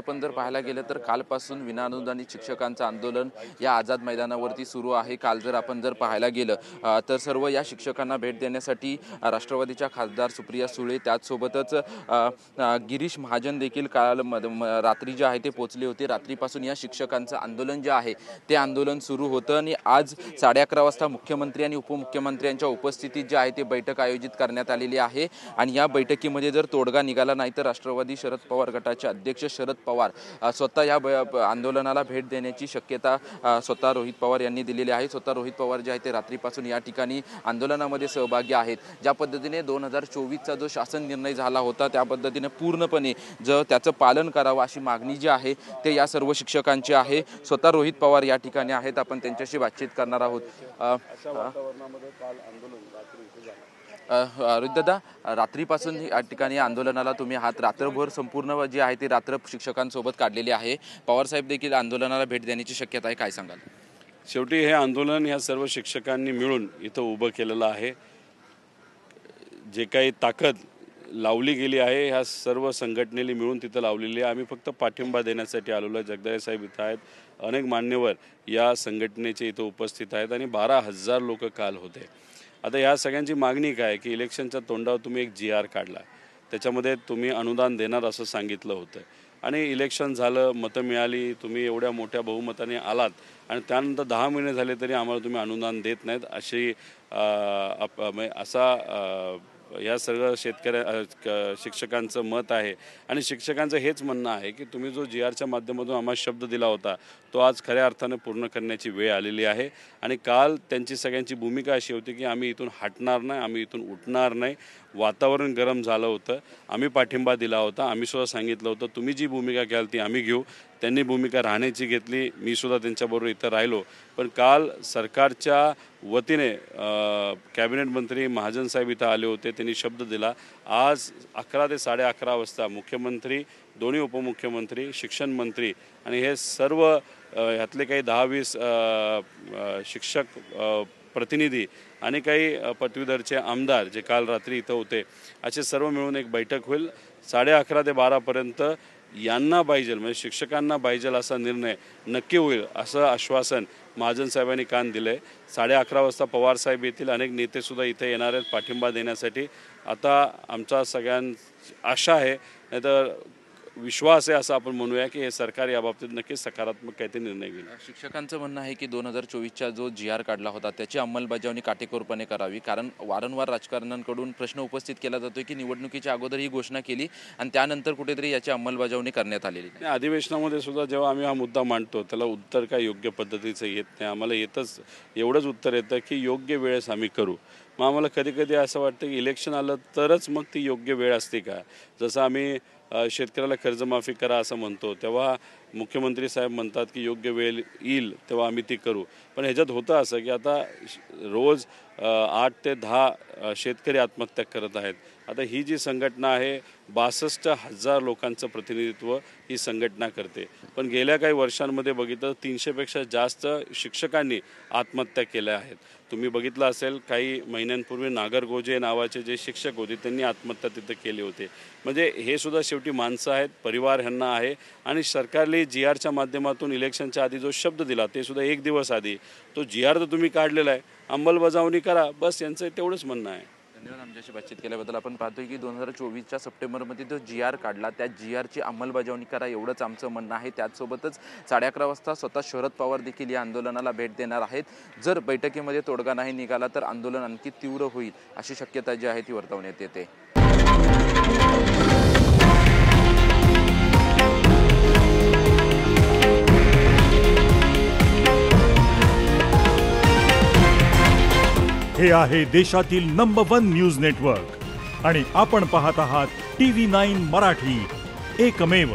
आपण जर पाहायला गेलं तर कालपासून विनाअनुदानित शिक्षकांचं आंदोलन या आझाद मैदानावरती सुरू आहे। काल जर आपण पाहायला गेलं तर सर्व या शिक्षकांना भेट देण्यासाठी राष्ट्रवादीच्या खासदार सुप्रिया सुळे त्याचसोबतच गिरीश महाजन देखील काल रात्री जे आहे ते पोहोचले होते। रात्रीपासून या शिक्षकांचं आंदोलन जे आहे ते आंदोलन सुरू होतं आणि आज 11:30 वाजता मुख्यमंत्री आणि उपमुख्यमंत्र्यांच्या उपस्थितीत जे आहे ते बैठक आयोजित करण्यात आलेली आहे आणि या बैठकीमध्ये जर तोडगा निघाला नाही तर राष्ट्रवादी शरद पवार गटाचे अध्यक्ष शरद पवार स्वतः या आंदोलनाला भेट देण्याची शक्यता स्वतः रोहित पवार यांनी दिलेली आहे। स्वतः रोहित पवार जे आहे ते रात्रीपासून या ठिकाणी आंदोलनामध्ये सहभागी आहेत। ज्या पद्धतीने 2024चा जो शासन निर्णय झाला होता त्या पद्धतीने पूर्णपणे त्याचं पालन करावं अशी मागणी जी आहे ते या सर्व शिक्षकांची आहे। स्वतः रोहित पवार या ठिकाणी आहेत, आपण त्यांच्याशी बातचीत करणार आहोत। रोहित दादा, रात्रीपासून या ठिकाणी आंदोलनाला तुम्ही आहात, रात्रभर संपूर्ण जे आहे ते रात्र शिक्षकांसोबत काढलेली आहे। पवार साहेब देखील आंदोलनाला भेट देण्याची शक्यता आहे, काय सांगाल? शेवटी हे आंदोलन या सर्व शिक्षकांनी मिळून इथं उभं केलेलं आहे। जे काही ताकद लावली गेली आहे ह्या सर्व संघटनेने मिळून तिथं लावलेली आहे। आम्ही फक्त पाठिंबा देण्यासाठी आलेलो आहे। जगदाळे साहेब इथं आहेत, अनेक मान्यवर या संघटनेचे इथं उपस्थित आहेत आणि 12,000 लोक काल होते। आता ह्या सगळ्यांची मागणी काय की इलेक्शनच्या तोंडावर तुम्ही एक GR काढला, त्याच्यामध्ये तुम्ही अनुदान देणार असं सांगितलं होतं आणि इलेक्शन झालं, मतं मिळाली, तुम्ही एवढ्या मोठ्या बहुमताने आलात आणि त्यानंतर 10 महिने झाले तरी आम्हाला तुम्ही अनुदान देत नाहीत अशी या सर्व शिक्षकांचं मत आहे आणि शिक्षकांचं हेच म्हणणं आहे की तुम्ही जो GRच्या माध्यमातून आम्हाला शब्द दिला होता तो आज खऱ्या अर्थाने पूर्ण करण्याची वेळ आलेली आहे। आणि काल त्यांची सगळ्यांची भूमिका अशी होती की आम्ही इथून हटणार नाही, आम्ही इथून उठणार नाही। वातावरण गरम झालं होतं, आम्ही पाठिंबा दिला होता, आम्ही सुद्धा सांगितलं होतं तुम्ही जी भूमिका घ्याल ती आम्ही घेऊ। त्यांनी भूमिका राहण्याची घेतली, मी सुद्धा त्यांच्याबरोबर इथं राहिलो। पण काल सरकारच्या वतीने कॅबिनेट मंत्री महाजन साहेब इथं आले होते, त्यांनी शब्द दिला आज 11 ते 11:30 वाजता मुख्यमंत्री, दोन्ही उपमुख्यमंत्री, शिक्षण मंत्री आणि हे सर्व ह्यातले काही 10-20 शिक्षक प्रतिनिधी आणि काही पदवीधरचे आमदार जे काल रात्री इथं होते असे सर्व मिळून एक बैठक होईल। 11:30 ते 12पर्यंत यांना पाहिजे म्हणजे शिक्षकांना पाहिजे असा निर्णय नक्की होईल असं आश्वासन महाजन साहेबांनी काल दिले। 11:30 वाजता पवार साहेब येतील, अनेक नेतेसुद्धा इथे येणार आहेत पाठिंबा देण्यासाठी। आता आमचा सगळ्यांची आशा आहे, नाहीतर विश्वास आहे असं आपण म्हणूया की हे सरकार याबाबतीत नक्कीच सकारात्मक काहीतरी निर्णय घेईल। शिक्षकांचं म्हणणं आहे की 2024चा जो GR काढला होता त्याची अंमलबजावणी काटेकोरपणे करावी, कारण वारंवार राजकारण्यांकडून प्रश्न उपस्थित केला जातोय की निवडणुकीच्या अगोदर ही घोषणा केली आणि त्यानंतर कुठेतरी याची अंमलबजावणी करण्यात आलेली नाही। अधिवेशनामध्ये सुद्धा जेव्हा आम्ही हा मुद्दा मांडतो त्याला उत्तर काय योग्य पद्धतीचं येत नाही, आम्हाला येतच एवढंच उत्तर येतं की योग्य वेळेस आम्ही करू। मग आम्हाला कधी कधी असं वाटतं की इलेक्शन आलं तरच मग ती योग्य वेळ असते का? जसं आम्ही शेतकऱ्याला कर्जमाफी करा असं म्हणतो तेव्हा मुख्यमंत्री साहेब म्हणतात की योग्य वेळ येईल तेव्हा आम्ही ती करू। पण ह्याच्यात होतं असं की आता रोज 8 ते 10 शेतकरी आत्महत्या करत आहेत। आता ही जी संघटना आहे 62,000 लोकांचं प्रतिनिधित्व ही संघटना करते, पण गेल्या काही वर्षांमध्ये बघितलं 300पेक्षा जास्त शिक्षकांनी आत्महत्या केल्या आहेत। तुम्ही बघितलं असेल काही महिन्यांपूर्वी नागरगोजे नावाचे जे शिक्षक होते त्यांनी आत्महत्या तिथं केली होती। म्हणजे हे सुद्धा शेवटी माणसं आहेत, परिवार ह्यांना आहे आणि सरकारने GRच्या माध्यमातून इलेक्शनच्या आधी जो शब्द दिला ते सुद्धा 1 दिवस आधी तो GR तर तुम्ही काढलेला आहे, अंमलबजावणी करा, बस यांचं तेवढंच म्हणणं आहे। धन्यवाद आमच्याशी बातचीत केल्याबद्दल। आपण पाहतोय की 2024च्या सप्टेंबरमध्ये जो GR काढला त्या GRची अंमलबजावणी करा एवढंच आमचं म्हणणं आहे। त्याचसोबतच 11:30 वाजता स्वतः शरद पवार देखील या आंदोलनाला भेट देणार आहेत। जर बैठकीमध्ये तोडगा नाही निघाला तर आंदोलन आणखी तीव्र होईल अशी शक्यता जी आहे ती वर्तवण्यात येते। हे आहे देशातील नंबर 1 न्यूज नेटवर्क आणि आपण पाहत आहात TV9 मराठी, एकमेव।